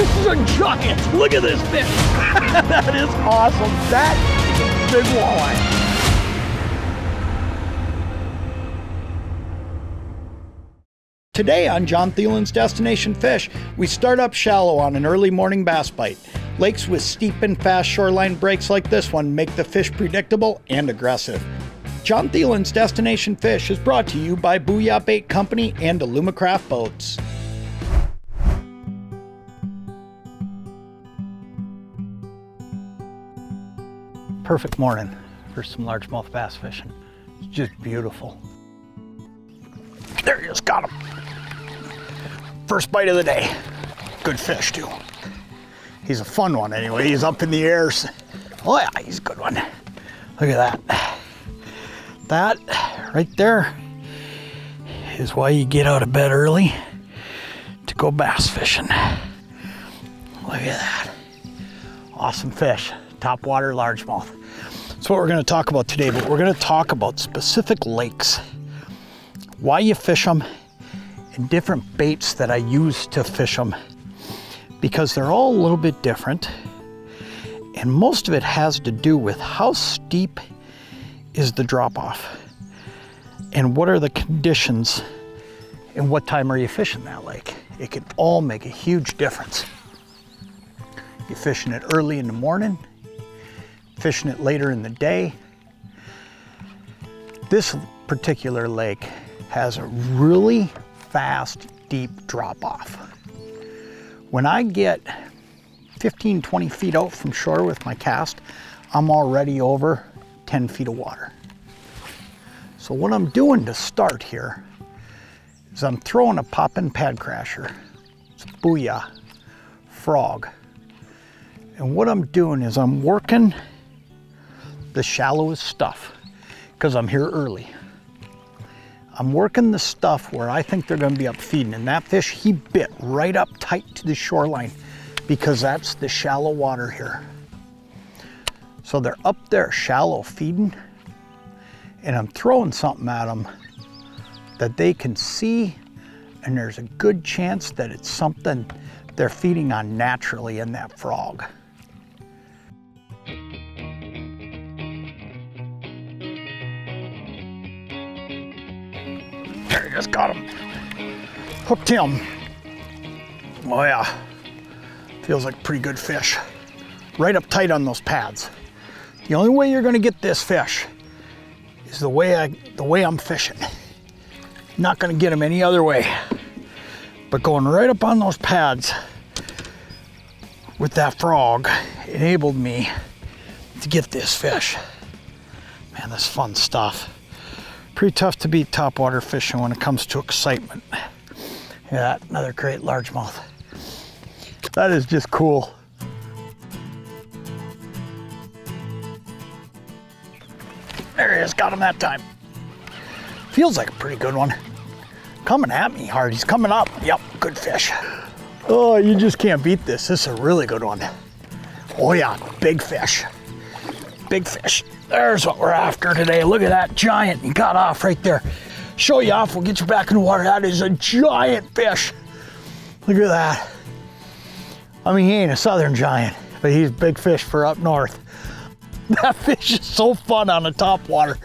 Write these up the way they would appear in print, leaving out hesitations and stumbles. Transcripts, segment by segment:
This is a giant. Look at this fish. That is awesome. That is a big walleye. Today on John Thelen's Destination Fish, we start up shallow on an early morning bass bite. Lakes with steep and fast shoreline breaks like this one make the fish predictable and aggressive. John Thelen's Destination Fish is brought to you by Booyah Bait Company and Alumacraft Boats. Perfect morning for some largemouth bass fishing. It's just beautiful. There he is, got him. First bite of the day. Good fish too. He's a fun one anyway. He's up in the air. Oh yeah, he's a good one. Look at that. That right there is why you get out of bed early to go bass fishing. Look at that. Awesome fish. Topwater largemouth. That's what we're going to talk about today, but we're going to talk about specific lakes, why you fish them, and different baits that I use to fish them, because they're all a little bit different, and most of it has to do with how steep is the drop-off, and what are the conditions, and what time are you fishing that lake. It can all make a huge difference. You're fishing it early in the morning, fishing it later in the day. This particular lake has a really fast, deep drop-off. When I get 15, 20 feet out from shore with my cast, I'm already over 10 feet of water. So what I'm doing to start here is I'm throwing a pop-in pad crasher. It's a Booyah frog. And what I'm doing is I'm working the shallowest stuff because I'm here early. I'm working the stuff where I think they're going to be up feeding, and that fish, he bit right up tight to the shoreline because that's the shallow water here. So they're up there shallow feeding, and I'm throwing something at them that they can see, and there's a good chance that it's something they're feeding on naturally in that frog. There, just got him. Hooked him. Oh yeah, feels like a pretty good fish. Right up tight on those pads. The only way you're gonna get this fish is the way I'm fishing. Not gonna get him any other way. But going right up on those pads with that frog enabled me to get this fish. Man, this is fun stuff. Pretty tough to beat topwater fishing when it comes to excitement. Yeah, another great largemouth. That is just cool. There he is, got him that time. Feels like a pretty good one. Coming at me hard, he's coming up. Yep, good fish. Oh, you just can't beat this. This is a really good one. Oh yeah, big fish. Big fish. There's what we're after today. Look at that giant. He got off right there. Show you off, we'll get you back in the water. That is a giant fish. Look at that. I mean, he ain't a southern giant, but he's a big fish for up north. That fish is so fun on the top water.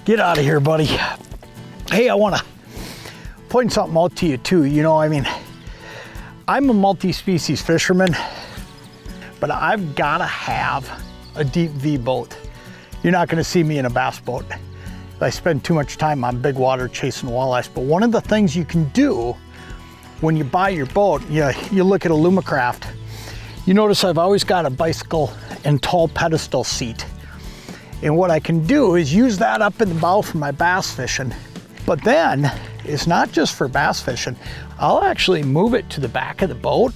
Get out of here, buddy. Hey, I want to point something out to you too. You know, I mean, I'm a multi-species fisherman, but I've got to have a deep V boat. You're not going to see me in a bass boat. I spend too much time on big water chasing walleyes. But one of the things you can do when you buy your boat, you look at Alumacraft, you notice I've always got a bicycle and tall pedestal seat. And what I can do is use that up in the bow for my bass fishing. But then it's not just for bass fishing. I'll actually move it to the back of the boat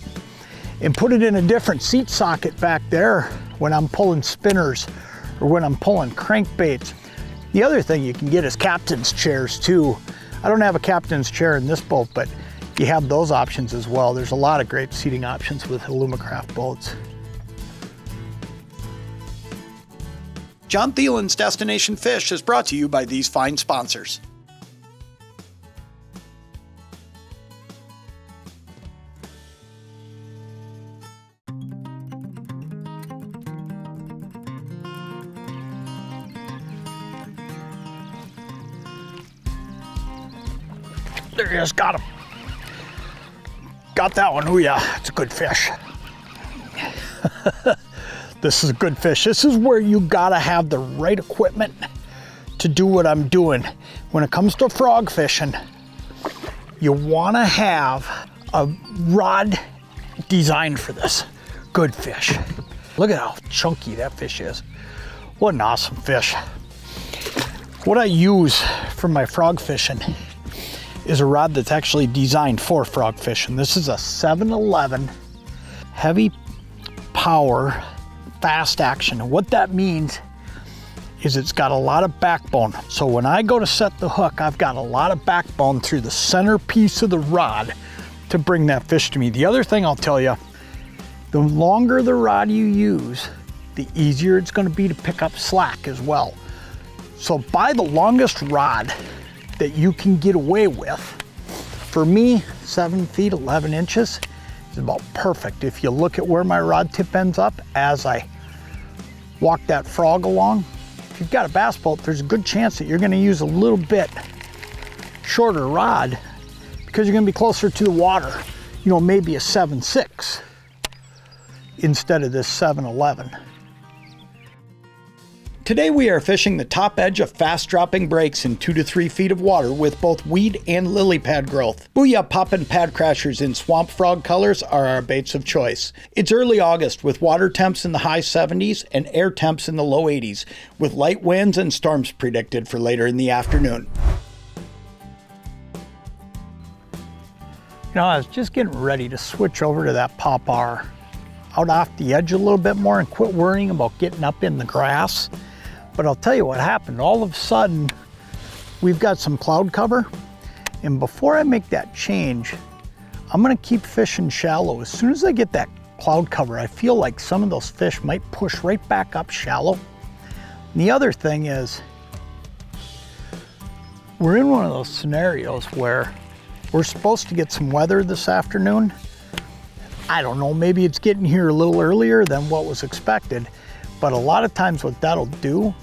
and put it in a different seat socket back there when I'm pulling spinners or when I'm pulling crankbaits. The other thing you can get is captain's chairs too. I don't have a captain's chair in this boat, but you have those options as well. There's a lot of great seating options with Alumacraft boats. John Thelen's Destination Fish is brought to you by these fine sponsors. there he is, got him. Got that one, ooh yeah, it's a good fish. This is a good fish. This is where you gotta have the right equipment to do what I'm doing. When it comes to frog fishing, you wanna have a rod designed for this. Good fish. Look at how chunky that fish is. What an awesome fish. What I use for my frog fishing is a rod that's actually designed for frog fishing. This is a 7-11 heavy power fast action. And what that means is it's got a lot of backbone. So when I go to set the hook, I've got a lot of backbone through the center piece of the rod to bring that fish to me. The other thing I'll tell you, the longer the rod you use, the easier it's going to be to pick up slack as well. So buy the longest rod that you can get away with. For me, 7 feet 11 inches is about perfect. If you look at where my rod tip ends up as I walk that frog along, if you've got a bass boat, there's a good chance that you're going to use a little bit shorter rod because you're going to be closer to the water. You know, maybe a 7.6 instead of this 7-11. Today we are fishing the top edge of fast dropping breaks in 2 to 3 feet of water with both weed and lily pad growth. Booyah poppin' pad crashers in swamp frog colors are our baits of choice. It's early August with water temps in the high 70s and air temps in the low 80s with light winds and storms predicted for later in the afternoon. You know, I was just getting ready to switch over to that popar out off the edge a little bit more and quit worrying about getting up in the grass. But I'll tell you what happened. All of a sudden, we've got some cloud cover. And before I make that change, I'm gonna keep fishing shallow. As soon as I get that cloud cover, I feel like some of those fish might push right back up shallow. And the other thing is, we're in one of those scenarios where we're supposed to get some weather this afternoon. I don't know, maybe it's getting here a little earlier than what was expected, but a lot of times what that'll do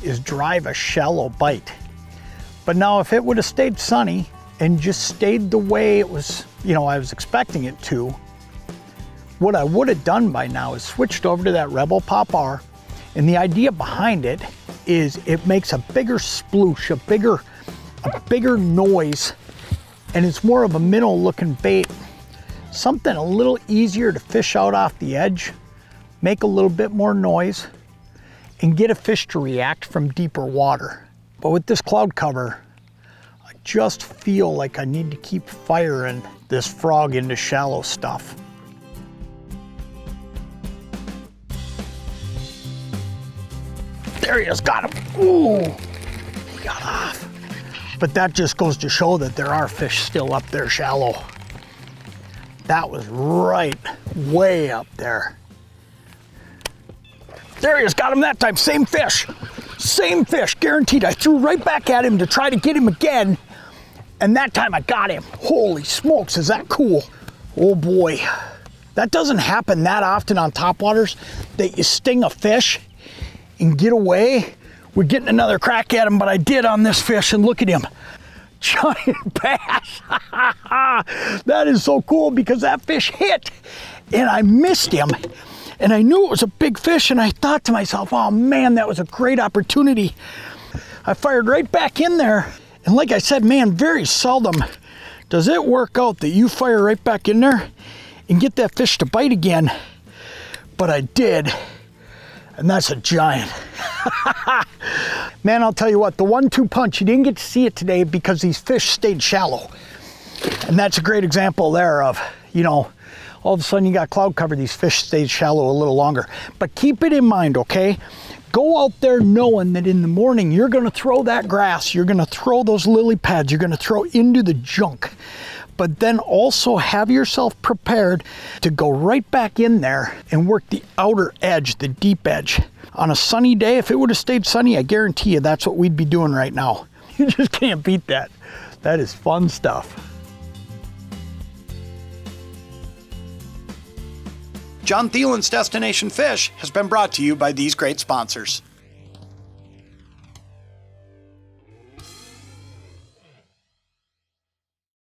is drive a shallow bite. But now if it would have stayed sunny and just stayed the way it was, you know, I was expecting it to, what I would have done by now is switched over to that Rebel Popar, and the idea behind it is it makes a bigger sploosh, a bigger noise, and it's more of a minnow looking bait. Something a little easier to fish out off the edge, make a little bit more noise, and get a fish to react from deeper water. But with this cloud cover, I just feel like I need to keep firing this frog into shallow stuff. There he is, got him. Ooh, he got off. But that just goes to show that there are fish still up there shallow. That was right way up there. There he is, got him that time, same fish, guaranteed. I threw right back at him to try to get him again, and that time I got him. Holy smokes, is that cool? Oh boy, that doesn't happen that often on topwaters, that you sting a fish and get away. We're getting another crack at him, but I did on this fish, and look at him. Giant bass. That is so cool because that fish hit and I missed him, and I knew it was a big fish, and I thought to myself, oh man, that was a great opportunity. I fired right back in there, and like I said, man, very seldom does it work out that you fire right back in there and get that fish to bite again, but I did, and that's a giant. Man, I'll tell you what, the 1-2 punch, you didn't get to see it today because these fish stayed shallow. And that's a great example there of, you know, all of a sudden you got cloud cover, these fish stayed shallow a little longer. But keep it in mind, okay? Go out there knowing that in the morning you're gonna throw that grass, you're gonna throw those lily pads, you're gonna throw into the junk. But then also have yourself prepared to go right back in there and work the outer edge, the deep edge. On a sunny day, if it would have stayed sunny, I guarantee you that's what we'd be doing right now. You just can't beat that. That is fun stuff. John Thelen's Destination Fish has been brought to you by these great sponsors.